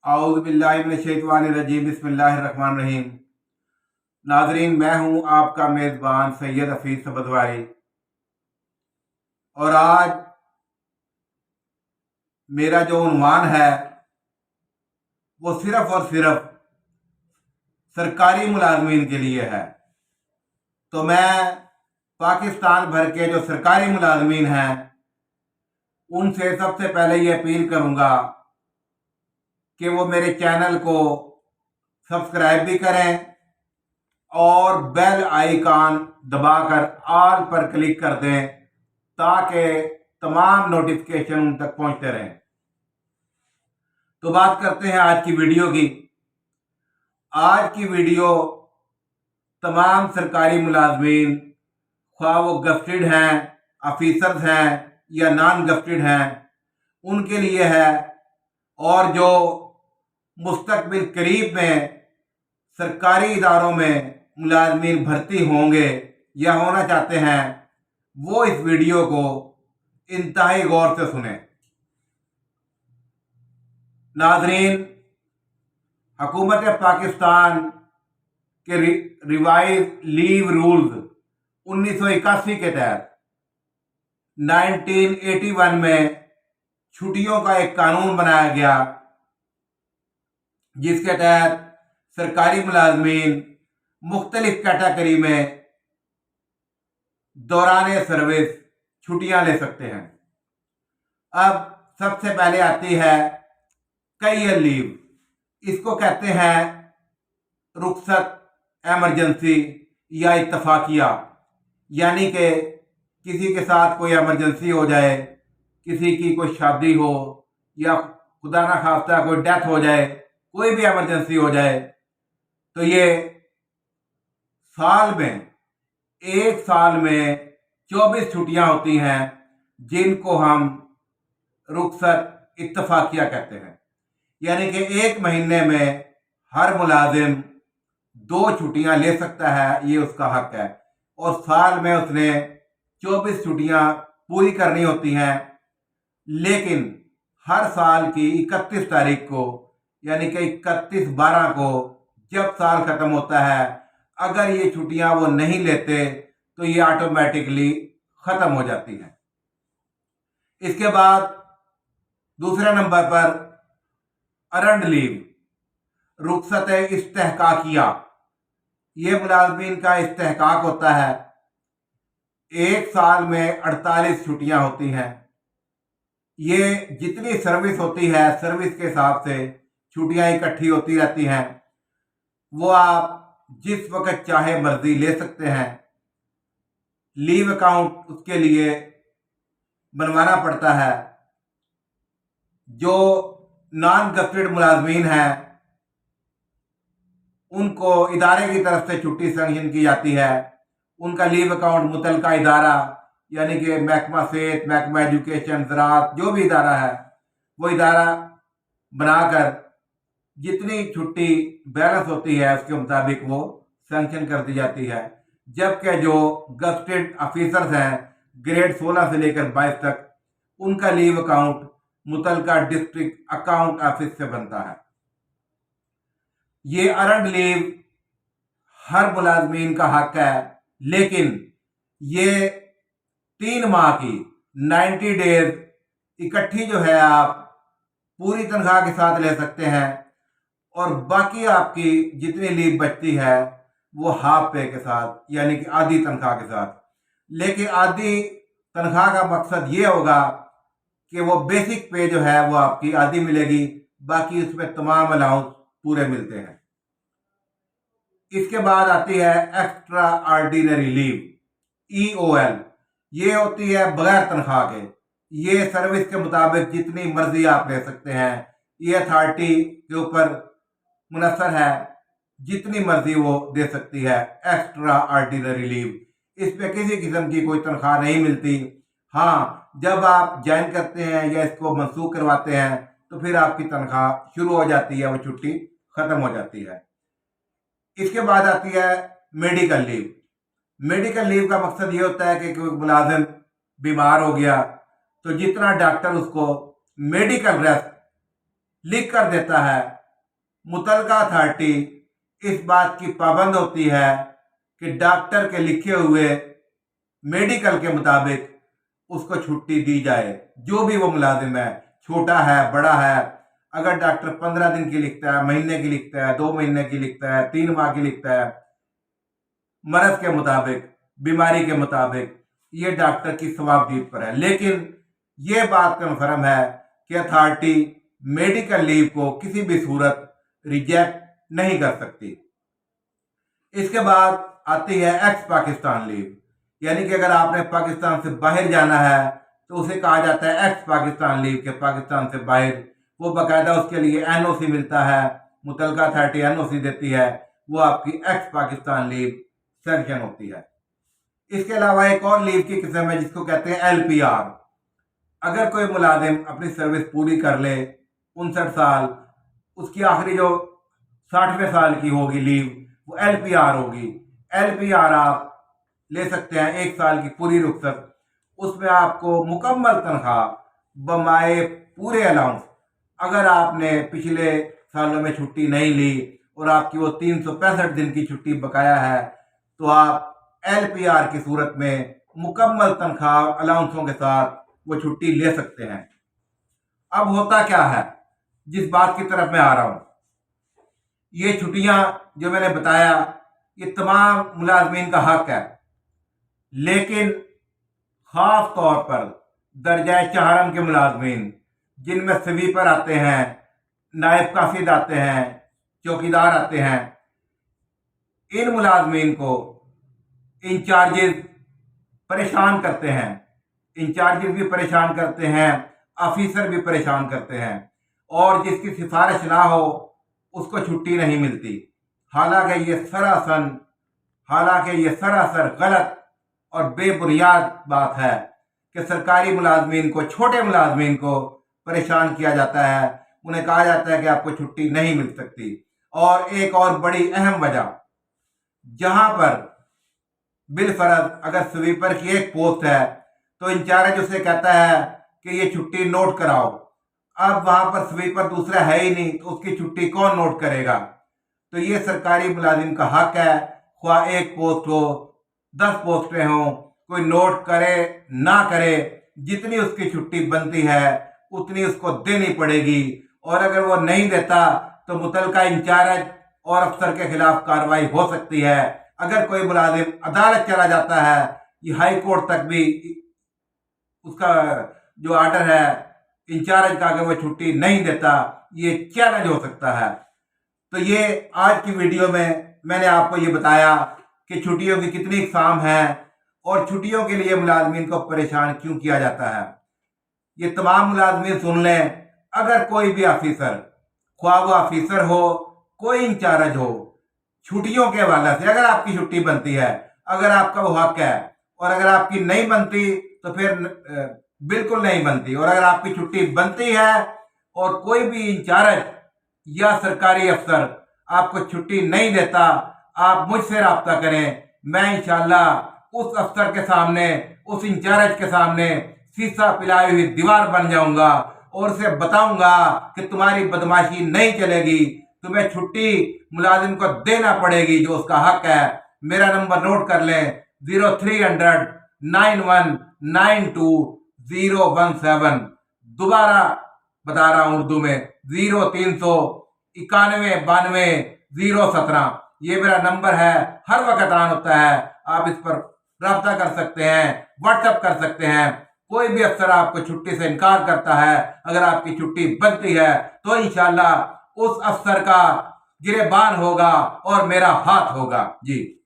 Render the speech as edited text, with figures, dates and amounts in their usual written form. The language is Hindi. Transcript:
औज़ुबिल्लाहिमिनश्शैतानिर्रजीम बिस्मिल्लाहिर्रहमानिर्रहीम। नाज़रीन, मैं हूँ आपका मेज़बान सैयद हफीज़ सबज़वारी और आज मेरा जो उन्वान है वो सिर्फ़ और सिर्फ़ सरकारी मुलाजमीन के लिए है। तो मैं पाकिस्तान भर के जो सरकारी मुलाजमीन हैं उनसे सबसे पहले ये अपील करूँगा कि वो मेरे चैनल को सब्सक्राइब भी करें और बेल आइकॉन दबाकर ऑल पर क्लिक कर दें ताकि तमाम नोटिफिकेशन उन तक पहुंचते रहें। तो बात करते हैं आज की वीडियो की। आज की वीडियो तमाम सरकारी मुलाजमीन, ख्वाह वो गफ्टेड हैं, ऑफिसर्स हैं या नॉन गफ्टेड हैं, उनके लिए है। और जो मुस्तकबिल करीब में सरकारी इदारों में मुलाजमीन भर्ती होंगे या होना चाहते हैं, वो इस वीडियो को इंतहाई गौर से सुने। नाजरीन, हुकूमत पाकिस्तान के रिवाइज लीव रूल्स 1981 के तहत 1981 में छुट्टियों का एक कानून बनाया गया, जिसके तहत सरकारी मुलाजमीन मुख्तलिफ कैटेगरी में दौरान सर्विस छुट्टियां ले सकते हैं। अब सबसे पहले आती है कैरियर लीव। इसको कहते हैं रुखसत एमरजेंसी या इत्तफाकिया, यानी कि किसी के साथ कोई एमरजेंसी हो जाए, किसी की कोई शादी हो या खुदा ना खास्ता कोई डेथ हो जाए, कोई भी एमरजेंसी हो जाए, तो ये एक साल में 24 छुट्टियां होती हैं, जिनको हम रुखसत इत्तफाकिया कहते हैं। यानी कि एक महीने में हर मुलाजिम 2 छुट्टियां ले सकता है, ये उसका हक है। और साल में उसने 24 छुट्टियां पूरी करनी होती हैं, लेकिन हर साल की 31 तारीख को, यानी कि 31/12 को जब साल खत्म होता है, अगर ये छुट्टियां वो नहीं लेते तो ये ऑटोमेटिकली खत्म हो जाती हैं। इसके बाद दूसरे नंबर पर अर्नड लीव, रुखसत इस्तेहकाकिया। ये मुलाजमीन का इस्तेहकाक होता है। एक साल में 48 छुट्टियां होती हैं। ये जितनी सर्विस होती है, सर्विस के हिसाब से छुट्टियां इकट्ठी होती रहती हैं। वो आप जिस वक्त चाहे मर्जी ले सकते हैं। लीव अकाउंट उसके लिए बनवाना पड़ता है। जो नॉन गफ्टेड मुलाजमीन हैं, उनको इदारे की तरफ से छुट्टी सैंक्शन की जाती है। उनका लीव अकाउंट मुतलका इदारा, यानी कि महकमा सेहत, महकमा एजुकेशन, ज़राअत, जो भी इदारा है, वो इदारा बनाकर जितनी छुट्टी बैलेंस होती है उसके मुताबिक वो सैंक्शन कर दी जाती है। जबकि जो गफ्टेड ऑफिसर्स हैं, ग्रेड 16 से लेकर 22 तक, उनका लीव अकाउंट मुतलका डिस्ट्रिक्ट अकाउंट ऑफिस से बनता है। ये अर्नड लीव हर मुलाजमीन का हक है, लेकिन ये 3 माह की 90 डेज इकट्ठी जो है आप पूरी तनख्वाह के साथ ले सकते हैं, और बाकी आपकी जितनी लीव बचती है वो हाफ पे के साथ, यानी कि आधी तनख्वाह के साथ। लेकिन आधी तनख्वाह का मकसद ये होगा कि वो बेसिक पे जो है वो आपकी आधी मिलेगी, बाकी उसमें तमाम अलाउंस पूरे मिलते हैं। इसके बाद आती है एक्स्ट्रा ऑर्डिनरी लीव, EOL। ये होती है बगैर तनख्वाह के। ये सर्विस के मुताबिक जितनी मर्जी आप ले सकते हैं। ये अथॉरिटी के ऊपर मुनसर है, जितनी मर्जी वो दे सकती है एक्स्ट्रा ऑर्डिनरी लीव। इस पे किसी किस्म की कोई तनख्वाह नहीं मिलती। हाँ, जब आप ज्वाइन करते हैं या इसको मनसूख करवाते हैं तो फिर आपकी तनख्वाह शुरू हो जाती है, वो छुट्टी खत्म हो जाती है। इसके बाद आती है मेडिकल लीव। मेडिकल लीव का मकसद ये होता है कि कोई मुलाजिम बीमार हो गया तो जितना डॉक्टर उसको मेडिकल रेस्ट लिख कर देता है, मुतलका अथॉरिटी इस बात की पाबंद होती है कि डॉक्टर के लिखे हुए मेडिकल के मुताबिक उसको छुट्टी दी जाए। जो भी वो मुलाजिम है, छोटा है बड़ा है, अगर डॉक्टर 15 दिन की लिखता है, महीने की लिखता है, 2 महीने की लिखता है, 3 माह की लिखता है, मर्ज के मुताबिक, बीमारी के मुताबिक, ये डॉक्टर की सवाबदीद पर है। लेकिन ये बात कन्फर्म है कि अथॉरिटी मेडिकल लीव को किसी भी सूरत रिजेक्ट नहीं कर सकती। इसके बाद आती है एक्स पाकिस्तान लीव, यानी कि अगर आपने पाकिस्तान से बाहर जाना है तो उसे कहा जाता है एक्स पाकिस्तान लीव के पाकिस्तान से बाहर। वो बाकायदा उसके लिए एनओसी मिलता है, मुतलका अथॉरिटी एनओसी देती है, वो आपकी एक्स पाकिस्तान लीव सैंक्शन होती है। इसके अलावा एक और लीव की किस्म है जिसको कहते हैं एलपीआर। अगर कोई मुलाजिम अपनी सर्विस पूरी कर ले 59 साल, उसकी आखिरी जो 60वें साल की होगी लीव, वो एलपीआर होगी। एलपीआर आप ले सकते हैं, 1 साल की पूरी रुख्सत। उसमें आपको मुकम्मल तनख्वाह बमाए पूरे अलाउंस, अगर आपने पिछले सालों में छुट्टी नहीं ली और आपकी वो 365 दिन की छुट्टी बकाया है, तो आप एलपीआर की सूरत में मुकम्मल तनख्वाह अलाउंसों के साथ वो छुट्टी ले सकते हैं। अब होता क्या है, जिस बात की तरफ मैं आ रहा हूं, ये छुट्टियां जो मैंने बताया ये तमाम मुलाजमीन का हक है, लेकिन खास तौर पर दर्जा चाहरम के मुलाजमीन, जिनमें स्वीपर आते हैं, नायब कासिद आते हैं, चौकीदार आते हैं, इन मुलाजमीन को इंचार्जेस परेशान करते हैं। इंचार्जेस भी परेशान करते हैं, ऑफिसर भी परेशान करते हैं, और जिसकी सिफारिश ना हो उसको छुट्टी नहीं मिलती। हालांकि ये सरासर गलत और बेबुनियाद बात है कि सरकारी मुलाजमीन को, छोटे मुलाजमीन को परेशान किया जाता है। उन्हें कहा जाता है कि आपको छुट्टी नहीं मिल सकती। और एक और बड़ी अहम वजह, जहां पर बिलफर्ज अगर स्वीपर की एक पोस्ट है तो इंचार्ज उसे कहता है कि ये छुट्टी नोट कराओ। अब वहां पर स्वीपर दूसरा है ही नहीं, तो उसकी छुट्टी कौन नोट करेगा? तो ये सरकारी मुलाजिम का हक है, ख्वाह एक पोस्ट हो, 10 पोस्टें हो, कोई नोट करे ना करे, जितनी उसकी छुट्टी बनती है उतनी उसको देनी पड़ेगी। और अगर वो नहीं देता तो मुतलका इंचार्ज और अफसर के खिलाफ कार्रवाई हो सकती है। अगर कोई मुलाजिम अदालत चला जाता है, ये हाई कोर्ट तक भी उसका जो आर्डर है इंचार्ज का, अगर वो छुट्टी नहीं देता, ये चैलेंज हो सकता है। तो ये आज की वीडियो में मैंने आपको ये बताया कि छुट्टियों की कितनी इकसाम है और छुट्टियों के लिए मुलाजमीन को परेशान क्यों किया जाता है। ये तमाम मुलाजमीन सुन लें, अगर कोई भी ऑफिसर, ख्वाह वो ऑफिसर हो, कोई इंचार्ज हो, छुट्टियों के हवाले से अगर आपकी छुट्टी बनती है, अगर आपका वो हक है, और अगर आपकी नहीं बनती तो फिर बिल्कुल नहीं बनती, और अगर आपकी छुट्टी बनती है और कोई भी इंचार्ज या सरकारी अफसर आपको छुट्टी नहीं देता, आप मुझसे रब्ता करें। मैं इंशाल्लाह उस अफसर के सामने, उस इंचार्ज के सामने शीशा पिलाई हुई दीवार बन जाऊंगा और उसे बताऊंगा कि तुम्हारी बदमाशी नहीं चलेगी, तुम्हें छुट्टी मुलाजिम को देना पड़ेगी जो उसका हक है। मेरा नंबर नोट कर लें, 0300 9192 दोबारा बता रहा हूं उर्दू में, 0300 9192 017। ये मेरा नंबर है, हर वक्त ऑन होता है। आप इस पर रब्ता कर सकते हैं, व्हाट्सएप कर सकते हैं। कोई भी अफसर आपको छुट्टी से इनकार करता है, अगर आपकी छुट्टी बनती है तो इंशाल्लाह उस अफसर का गिरेबान होगा और मेरा हाथ होगा। जी।